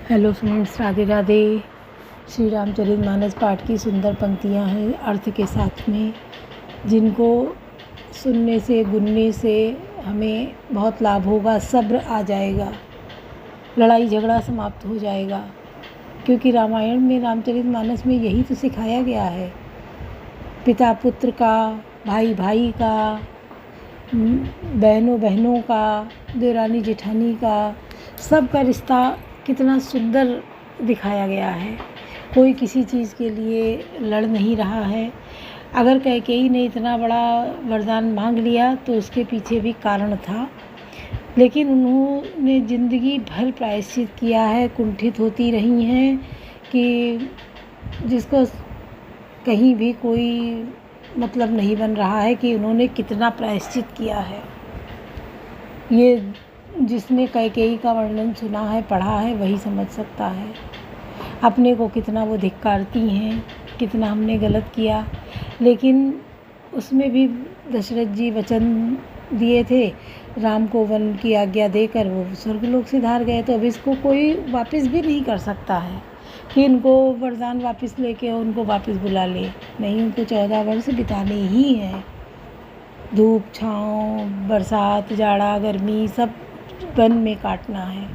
Hello friends, Radhe Radhe. Shri Ramcharitmanas पाठ की सुंदर पंक्तियाँ हैं अर्थ के साथ में, जिनको सुनने से गुनने से हमें बहुत लाभ होगा। सब्र आ जाएगा, लड़ाई झगड़ा समाप्त हो जाएगा, क्योंकि रामायण में रामचरितमानस में यही तो सिखाया गया है। पिता पुत्र का, भाई भाई का, बहनों बहनों का, देवरानी जेठानी का, सबका रिश्ता कितना सुंदर दिखाया गया है। कोई किसी चीज़ के लिए लड़ नहीं रहा है। अगर कैकेयी ने इतना बड़ा वरदान मांग लिया तो उसके पीछे भी कारण था, लेकिन उन्होंने ज़िंदगी भर प्रायश्चित किया है। कुंठित होती रही हैं कि जिसको कहीं भी कोई मतलब नहीं बन रहा है कि उन्होंने कितना प्रायश्चित किया है। ये जिसने कैकेयी का वर्णन सुना है, पढ़ा है, वही समझ सकता है अपने को कितना वो धिक्कारती हैं, कितना हमने गलत किया। लेकिन उसमें भी दशरथ जी वचन दिए थे, राम को वन की आज्ञा देकर वो स्वर्गलोक से धार गए। तो अब इसको कोई वापस भी नहीं कर सकता है कि इनको वरदान वापस लेके उनको वापस बुला ले। नहीं, उनको 14 वर्ष बिताने ही हैं। धूप छाँव, बरसात, जाड़ा, गर्मी सब वन में काटना है।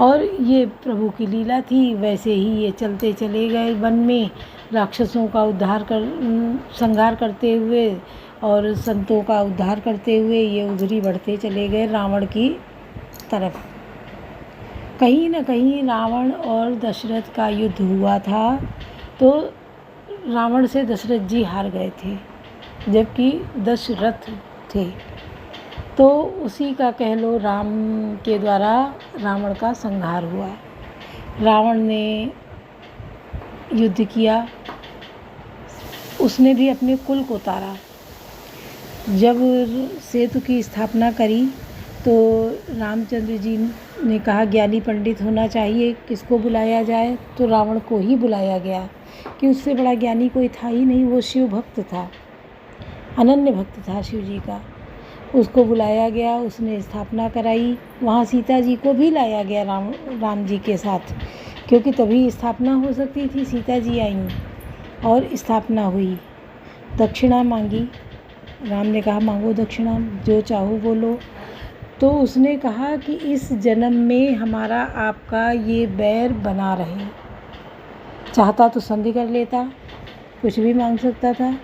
और ये प्रभु की लीला थी। वैसे ही ये चलते चले गए वन में, राक्षसों का संहार करते हुए और संतों का उद्धार करते हुए ये उधरी बढ़ते चले गए रावण की तरफ। कहीं न कहीं रावण और दशरथ का युद्ध हुआ था, तो रावण से दशरथ जी हार गए थे, जबकि दशरथ थे। तो उसी का कह लो, राम के द्वारा रावण का संहार हुआ। रावण ने युद्ध किया, उसने भी अपने कुल को तारा। जब सेतु की स्थापना करी तो रामचंद्र जी ने कहा ज्ञानी पंडित होना चाहिए, किसको बुलाया जाए? तो रावण को ही बुलाया गया कि उससे बड़ा ज्ञानी कोई था ही नहीं। वो शिव भक्त था, अनन्य भक्त था शिव जी का। उसको बुलाया गया, उसने स्थापना कराई। वहाँ सीता जी को भी लाया गया राम जी के साथ, क्योंकि तभी स्थापना हो सकती थी। सीता जी आईं और स्थापना हुई। दक्षिणा मांगी, राम ने कहा मांगो दक्षिणा, जो चाहो बोलो। तो उसने कहा कि इस जन्म में हमारा आपका ये बैर बना रहे। चाहता तो संधि कर लेता, कुछ भी मांग सकता था,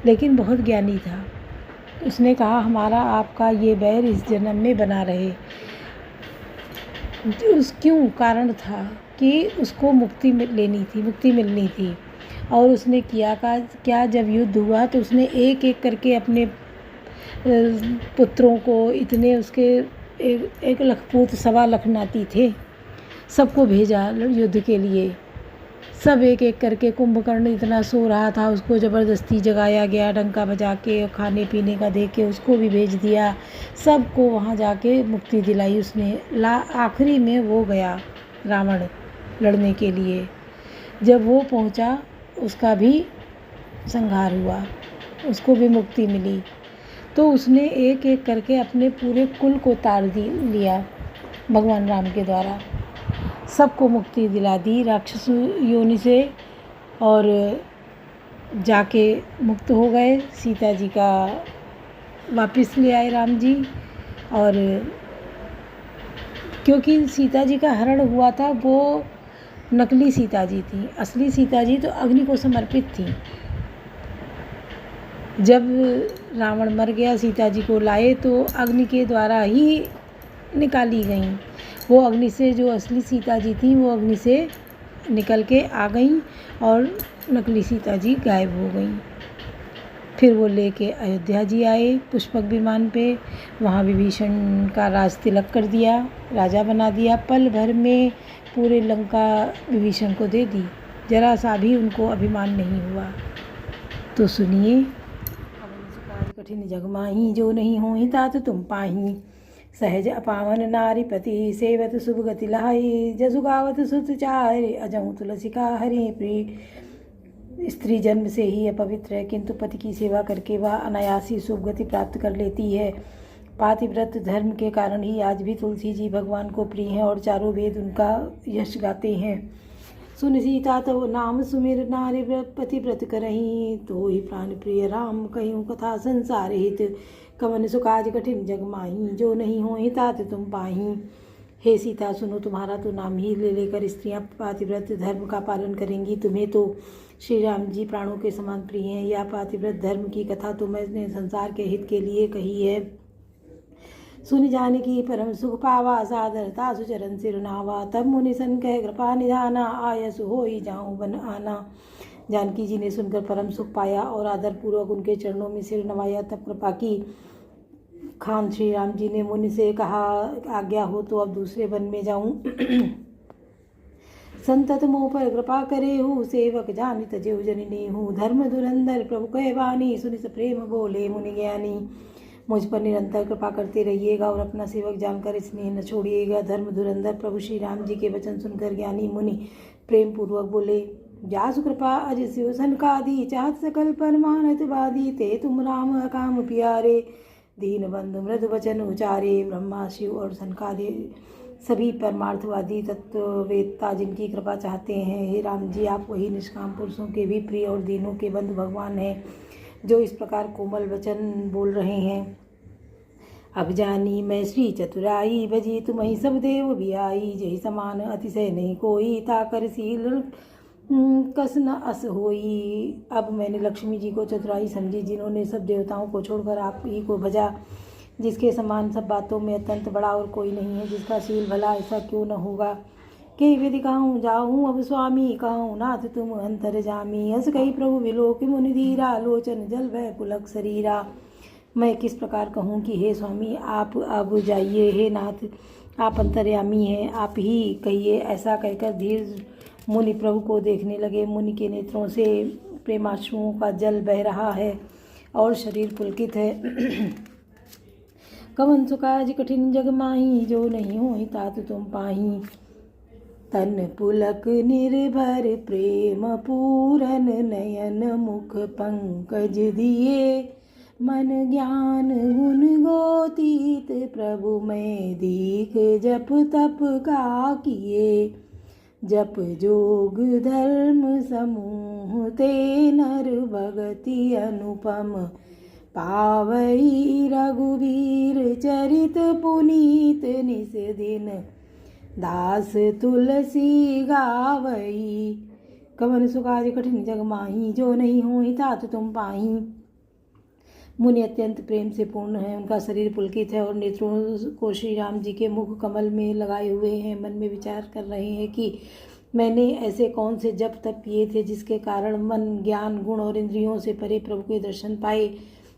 लेकिन बहुत ज्ञानी था। उसने कहा हमारा आपका ये बैर इस जन्म में बना रहे। क्यों? कारण था कि उसको मुक्ति लेनी थी, मुक्ति मिलनी थी। और उसने किया क्या? जब युद्ध हुआ तो उसने एक एक करके अपने पुत्रों को, इतने उसके 1 लाख पुत्र, 1.25 लाख नाती थे, सबको भेजा युद्ध के लिए। सब एक एक करके, कुंभकर्ण इतना सो रहा था, उसको ज़बरदस्ती जगाया गया, डंका बजा के, और खाने पीने का दे के उसको भी भेज दिया। सबको वहाँ जाके मुक्ति दिलाई उसने। आखिरी में वो गया रावण लड़ने के लिए। जब वो पहुँचा, उसका भी संहार हुआ, उसको भी मुक्ति मिली। तो उसने एक एक करके अपने पूरे कुल को तार लिया भगवान राम के द्वारा। सबको मुक्ति दिला दी राक्षस योनि से, और जाके मुक्त हो गए। सीता जी का वापस ले आए राम जी। और क्योंकि सीता जी का हरण हुआ था, वो नकली सीता जी थी। असली सीता जी तो अग्नि को समर्पित थी। जब रावण मर गया, सीता जी को लाए तो अग्नि के द्वारा ही निकाली गईं। वो अग्नि से, जो असली सीता जी थी, वो अग्नि से निकल के आ गईं और नकली सीता जी गायब हो गईं। फिर वो लेके अयोध्या जी आए पुष्पक विमान पे। वहाँ विभीषण का राज तिलक कर दिया, राजा बना दिया। पल भर में पूरे लंका विभीषण को दे दी, जरा सा भी उनको अभिमान नहीं हुआ। तो सुनिए, कठिन जग माही, जो नहीं होहि तात तुम पाही। सहज अपावन नारीपति, सेवत शुभ गति लहाई। जसु गावत सुत चारे, अजहु तुलसी का हरि प्रिय। स्त्री जन्म से ही अपवित्र है, किंतु पति की सेवा करके वह अनायास ही शुभ गति प्राप्त कर लेती है। पातिव्रत धर्म के कारण ही आज भी तुलसी जी भगवान को प्रिय हैं और चारों वेद उनका यश गाते हैं। सुन सीता तव नाम सुमिर नारी पतिव्रत करही, तो ही प्राण प्रिय राम कहूँ कथा संसार हित। कवन सुकाज कठिन जग माही, जो नहीं हो तात तुम पाही। हे सीता सुनो, तुम्हारा तो नाम ही ले लेकर स्त्रियां पातिव्रत धर्म का पालन करेंगी। तुम्हें तो श्री राम जी प्राणों के समान प्रिय हैं। यह पातिव्रत धर्म की कथा तो मैंने संसार के हित के लिए कही है। सुन जानकी परम सुख पावा, सादरता सुचरण सिर नावा। तब मुनि सन कह कृपा निधाना, आयस होई जाऊं बन आना। जानकी जी ने सुनकर परम सुख पाया और आदरपूर्वक उनके चरणों में सिर नवाया। तब कृपा की खान श्री राम जी ने मुनि से कहा, आज्ञा हो तो अब दूसरे वन में जाऊं। संतत मोह पर कृपा करे हूँ, सेवक जानित जेव जननी हूँ। धर्म धुरंधर प्रभु कह वाणी, सुनित प्रेम बोले मुनि ज्ञानी। मुझ पर निरंतर कृपा करते रहिएगा और अपना सेवक जानकर स्नेह न छोड़िएगा। धर्म धुरंधर प्रभु श्री राम जी के वचन सुनकर ज्ञानी मुनि प्रेम पूर्वक बोले, जासु कृपा अज शिव सनकादि, चाहत सकल परमानत वादी। ते तुम राम काम प्यारे, दीन बंधु मृदु वचन उचारे। ब्रह्मा शिव और सनकादि सभी परमार्थवादी तत्ववेत्ता जिनकी कृपा चाहते हैं। हे राम जी, आप वही निष्काम पुरुषों के भी प्रिय और दीनों के बंधु भगवान हैं, जो इस प्रकार कोमल वचन बोल रहे हैं। अब जानी मैं श्री चतुराई, बजी तुम्हें सब देव भी आई। जही समान अतिशय नहीं कोई, ताकर सील कस न अस होई। अब मैंने लक्ष्मी जी को चतुराई समझी, जिन्होंने सब देवताओं को छोड़कर आप ही को भजा। जिसके समान सब बातों में अत्यंत बड़ा और कोई नहीं है, जिसका शील भला ऐसा क्यों न होगा। के विधि कहूँ जाऊँ अब स्वामी, कहूँ नाथ तुम अंतर जामी। हस कही प्रभु विलोक मुनि धीरा, लोचन जल भय पुलक शरीरा। मैं किस प्रकार कहूँ कि हे स्वामी आप अब जाइए, हे नाथ आप अंतर्यामी हैं, आप ही कहिए। ऐसा कहकर धीर मुनि प्रभु को देखने लगे। मुनि के नेत्रों से प्रेमाश्रुओं का जल बह रहा है और शरीर पुलकित है। कवन सुकाज कठिन जग माही, जो नहीं हो तात तुम पाही। तन पुलक निर्भर प्रेम पूरन, नयन मुख पंकज दिए। मन ज्ञान गुण गोतीत, प्रभु मैं दीख जप तप का किए। जप जोग धर्म समूह, ते नर भगति अनुपम। पावई रघुवीर चरित पुनीत, निस दिन दास तुलसी गावई। कवन सुकाज कठिन जग माही, जो नहीं होई तात तुम पाही। मुनि अत्यंत प्रेम से पूर्ण है, उनका शरीर पुलकित है और नेत्रों को श्री राम जी के मुख कमल में लगाए हुए हैं। मन में विचार कर रहे हैं कि मैंने ऐसे कौन से जप तप किए थे जिसके कारण मन ज्ञान गुण और इंद्रियों से परे प्रभु के दर्शन पाए।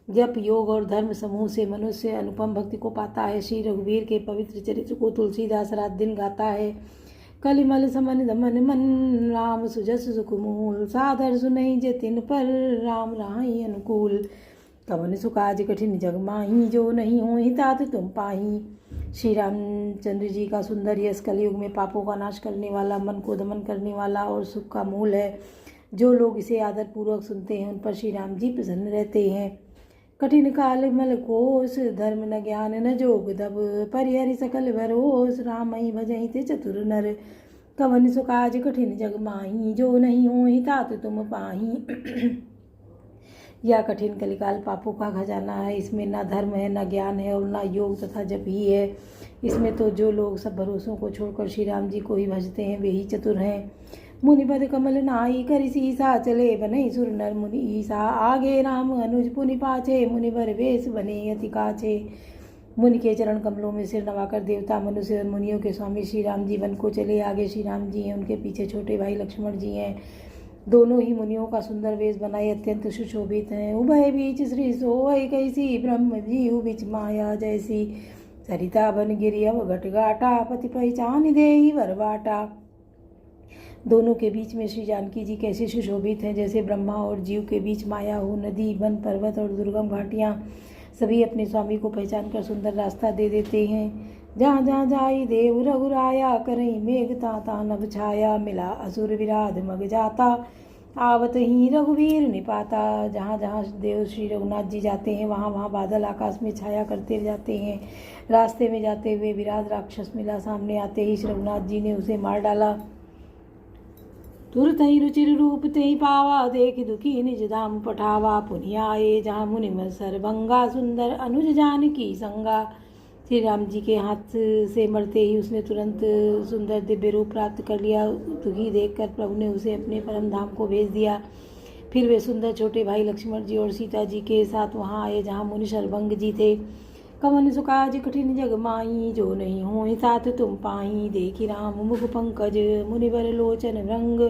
जप योग और धर्म समूह से मनुष्य अनुपम भक्ति को पाता है। श्री रघुवीर के पवित्र चरित्र को तुलसीदास रात दिन गाता है। कलिमल समन दमन मन, राम सुजस सुखमूल। सादर सुनई जतिन पर, राम राही अनुकूल। कवन सुकाज कठिन जग माही, जो नहीं होई तात तुम पाही। श्री रामचंद्र जी का सुंदर यश कलयुग में पापों का नाश करने वाला, मन को दमन करने वाला और सुख का मूल है। जो लोग इसे आदर पूर्वक सुनते हैं उन पर श्री राम जी प्रसन्न रहते हैं। कठिन काल मल कोस, धर्म न ज्ञान न जोग दब। परिहरि सकल भरोस, राम ही भजहि ते चतुर नर। कवन सुकाज कठिन जग माही, जो नहीं होई तात तुम पाही। यह कठिन कलिकाल पापों का खजाना है। इसमें ना धर्म है, ना ज्ञान है और ना योग तथा जप ही है। इसमें तो जो लोग सब भरोसों को छोड़कर श्री राम जी को ही भजते हैं वे ही चतुर हैं। मुनिपद कमल नाई करि सीसा, चले बने सुर नर मुनि ईसा। आगे राम अनुज पुनि पाछे, मुनिवर वेश बने अति काछे। मुनि के चरण कमलों में सिर नवाकर देवता मनुष्य और मुनियों के स्वामी श्री राम जी वन को चले। आगे श्री राम जी हैं, उनके पीछे छोटे भाई लक्ष्मण जी हैं। दोनों ही मुनियों का सुंदर वेश बनाए अत्यंत सुशोभित हैं। उभय बीच श्री सोई कैसी, ब्रह्म जीव बिच माया जैसी। सरिता बन गिरी अवघट घाटा, पति पहचान देहि वर बाटा। दोनों के बीच में श्री जानकी जी कैसे सुशोभित हैं, जैसे ब्रह्मा और जीव के बीच माया हो। नदी वन पर्वत और दुर्गम घाटियाँ सभी अपने स्वामी को पहचान कर सुंदर रास्ता दे देते हैं। जहाँ जहाँ जाई देव रघुराया, करई मेघ ताता नभ छाया। मिला असुर विराध मग जाता, आवत ही रघुवीर निपाता। जहाँ जहाँ देव श्री रघुनाथ जी जाते हैं वहाँ वहाँ बादल आकाश में छाया करते जाते हैं। रास्ते में जाते हुए विराट राक्षस मिला, सामने आते ही श्री रघुनाथ जी ने उसे मार डाला। तुरत ही रुचिर रूप ते ही पावा, देख दुखी निज धाम पठावा। पुनिया आए जहाँ मुनि सरभंगा, सुंदर अनुज जानकी संगा। श्री राम जी के हाथ से मरते ही उसने तुरंत सुंदर दिव्य रूप प्राप्त कर लिया। दुखी देखकर प्रभु ने उसे अपने परम धाम को भेज दिया। फिर वे सुंदर छोटे भाई लक्ष्मण जी और सीता जी के साथ वहाँ आए जहाँ मुनि शरभंग जी थे। कवन सुकाज कठिन जग माई, जो नहीं हो तात तुम पाई। देखी राम मुख पंकज, मुनिवर लोचन भृंग।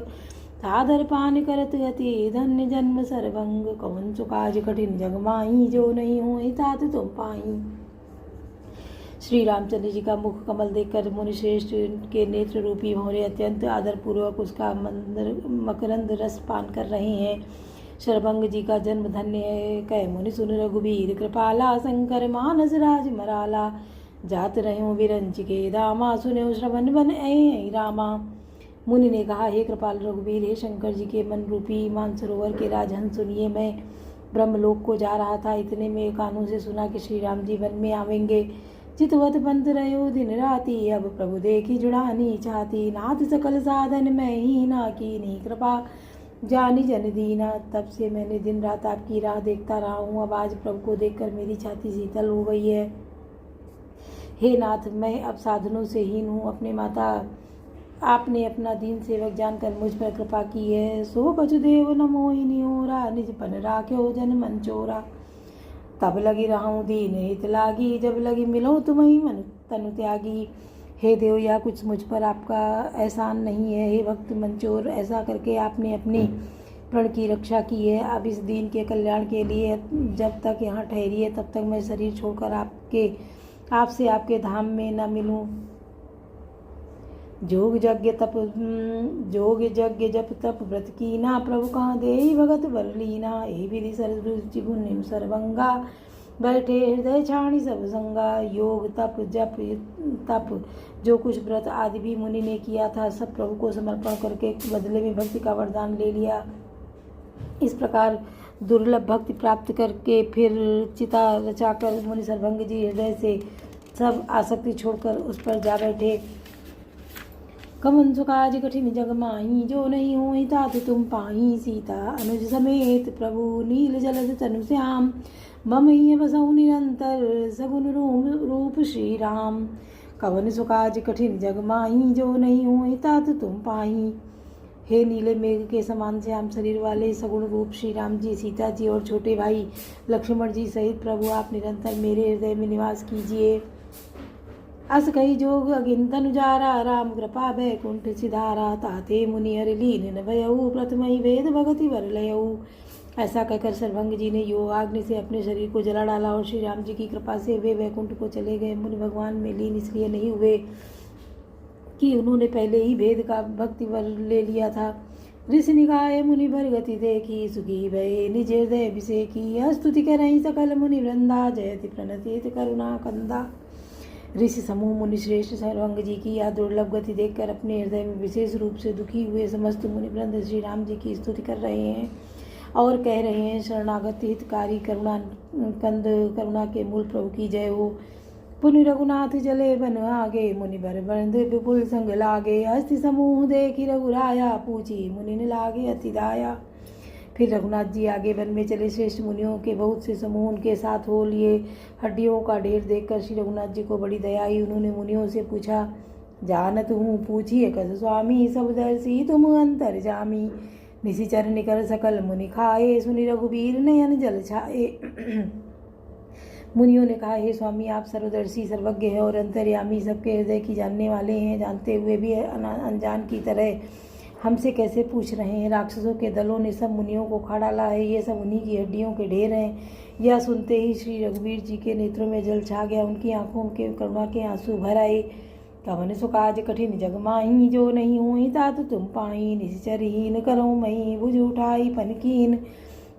सादर पान करत अति, धन्य जन्म सरभंग। कवन सुकाज कठिन जग माई, जो नहीं हो तात तुम पाई। श्री रामचंद्र जी का मुख कमल देखकर मुनिश्रेष्ठ के नेत्र रूपी भंवरे अत्यंत आदरपूर्वक उसका मकरंद रस पान कर रहे हैं। शरभंग जी का जन्म धन्य है, कह मुनि सुन रघुबीर कृपाला। शंकर मानस राज मराला, जात रहो विरंच के दामा। सुने श्रवण बन ऐ रामा। मुनि ने कहा, हे कृपाल रघुबीर, हे शंकर जी के मन रूपी मानसरोवर के राजहंस सुनिए। मैं ब्रह्मलोक को जा रहा था, इतने में कानों से सुना कि श्री राम जी वन में आवेंगे। चितवत बंद रहो दिन राती, अब प्रभु देखी जुड़ानी चाहती। नाथ सकल साधन मैं ही ना कीनी, कृपा जानी जन दीना। तब से मैंने दिन रात आपकी राह देखता रहा हूँ, अब आज प्रभु को देखकर मेरी छाती शीतल हो गई है। हे नाथ, मैं अब साधनों से हीन हूँ। अपने माता आपने अपना दीन सेवक जानकर मुझ पर कृपा की है। सो कछुदेव न मोहिनी ओरा, निज पन राख्यो जन मन चोरा। तब लगी रहूं दीन हित लागी, जब लगी मिलो तुम्हें मन तनु त्यागी। हे देव, यह कुछ मुझ पर आपका एहसान नहीं है। हे भक्त मंचोर, ऐसा करके आपने अपने प्रण की रक्षा की है। अब इस दीन के कल्याण के लिए जब तक यहाँ ठहरिए, तब तक मैं शरीर छोड़कर आपसे आपके धाम में न मिलूं। जोग यज्ञ जप तप व्रत कीना, प्रभु कहाँ देहि भगत वर लीना। ए विधि सररुचि पुण्य सर्वंगा, बैठे हृदय छाणी सब संगा। योग तप जप तप जो कुछ व्रत आदि भी मुनि ने किया था, सब प्रभु को समर्पण करके बदले में भक्ति का वरदान ले लिया। इस प्रकार दुर्लभ भक्ति प्राप्त करके फिर चिता रचाकर मुनि सर्वंग जी हृदय से सब आसक्ति छोड़कर उस पर जा बैठे। कवन सुकाज कठिन जग माही, जो नहीं होई तात तुम पाही। सीता अनुज समेत प्रभु, नील जलद तनु श्याम। मम ही बसऊ निरंतर, सगुन रूप श्री राम। कवन सुकाज कठिन जग माही, जो नहीं होई तात तुम पाही। हे नीले मेघ के समान श्याम शरीर वाले सगुण रूप श्री राम जी, सीता जी और छोटे भाई लक्ष्मण जी सहित प्रभु आप निरंतर मेरे हृदय में निवास कीजिए। अस कही जोग अगिन तनुजारा, राम कृपा बैकुंठ सिधारा। ताते मुनि हरि लीन न भयऊ, प्रथम ही वेद भगति वर लयऊ। ऐसा कहकर सर्वंग जी ने योगाग्नि से अपने शरीर को जला डाला और श्री राम जी की कृपा से वे वैकुंठ को चले गए। मुनि भगवान में लीन इसलिए नहीं हुए कि उन्होंने पहले ही भेद का भक्ति वर ले लिया था। ऋषि निकाय मुनि भर गति देखी, सुखी भय निज हृदय अभिषेकी। स्तुति करहि सकल मुनि वृंदा, जयति प्रणतित करुणा कंदा। ऋषि समूह मुनि श्रेष्ठ सर्वंग जी की यह दुर्लभ गति देखकर अपने हृदय में विशेष रूप से दुखी हुए समस्त मुनि वृंद श्री राम जी की स्तुति कर रहे हैं और कह रहे हैं, शरणागत हितकारी करुणा कंद, करुणा के मूल प्रभु की जय हो। पुनि रघुनाथ जले बन आगे, मुनि बर बंद विपुल संग लागे। हस्ति समूह देखी रघुराया, पूछी मुनि ने लागे अति दाया। फिर रघुनाथ जी आगे वन में चले। श्रेष्ठ मुनियों के बहुत से समूह उनके साथ हो लिए। हड्डियों का ढेर देखकर श्री रघुनाथ जी को बड़ी दया आई। उन्होंने मुनियों से पूछा, जानत हूँ पूछिए कस स्वामी, सब दर्शी तुम अंतर जामी। निशिचर निकर सकल मुनि खाए, सुनि रघुबीर नयन जल छाए। मुनियों ने कहा, हे स्वामी, आप सर्वदर्शी सर्वज्ञ हैं और अंतर्यामी, सबके हृदय की जानने वाले हैं। जानते हुए भी अनजान की तरह हमसे कैसे पूछ रहे हैं। राक्षसों के दलों ने सब मुनियों को खा डाला है, ये सब उन्हीं की हड्डियों के ढेर हैं। यह सुनते ही श्री रघुवीर जी के नेत्रों में जल छा गया, उनकी आंखों के करुणा के आंसू भर आए। कवन सुकाज कठिन जग माही, जो नहीं हुई तात तुम पाई। निश्चरहीन करो मही, भुज उठाई पनकीन।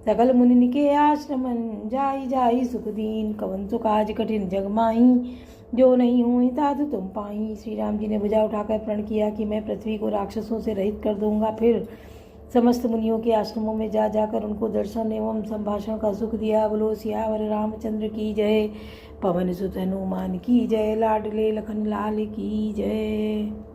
सकल मुनि के आश्रमन, जाई जाई सुख दीन। कवन सुकाज कठिन जग माही, जो नहीं हुई तात तुम पाई। श्री राम जी ने भुजा उठाकर प्रण किया कि मैं पृथ्वी को राक्षसों से रहित कर दूंगा। फिर समस्त मुनियों के आश्रमों में जा जाकर उनको दर्शन एवं संभाषण का सुख दिया। बोलो सियावर रामचंद्र की जय, पवन सुत हनुमान की जय, लाडले लखन लाल की जय।